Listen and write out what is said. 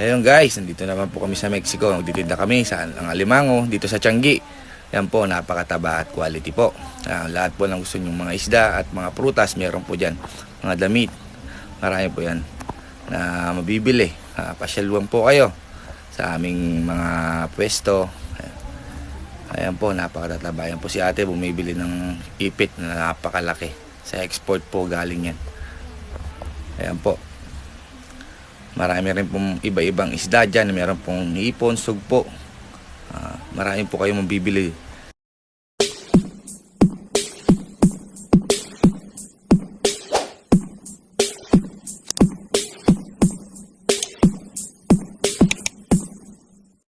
Ayun guys, nandito naman po kami sa Mexico. Nagtitinda kami sa Alimango, dito sa Tianggi. Yan po, napakataba at quality po. Lahat po ng gusto nyong mga isda at mga prutas, meron po dyan. Mga damit, marami po yan na mabibili. Pasyaluan po kayo sa aming mga pwesto. Ayan po, napakatataba. Yan po si ate, bumibili ng ipit na napakalaki. Sa export po galing yan. Ayan po. Marami rin pong iba-ibang isda dyan. Meron pong hipon, sugpo. Marami po kayo mabibili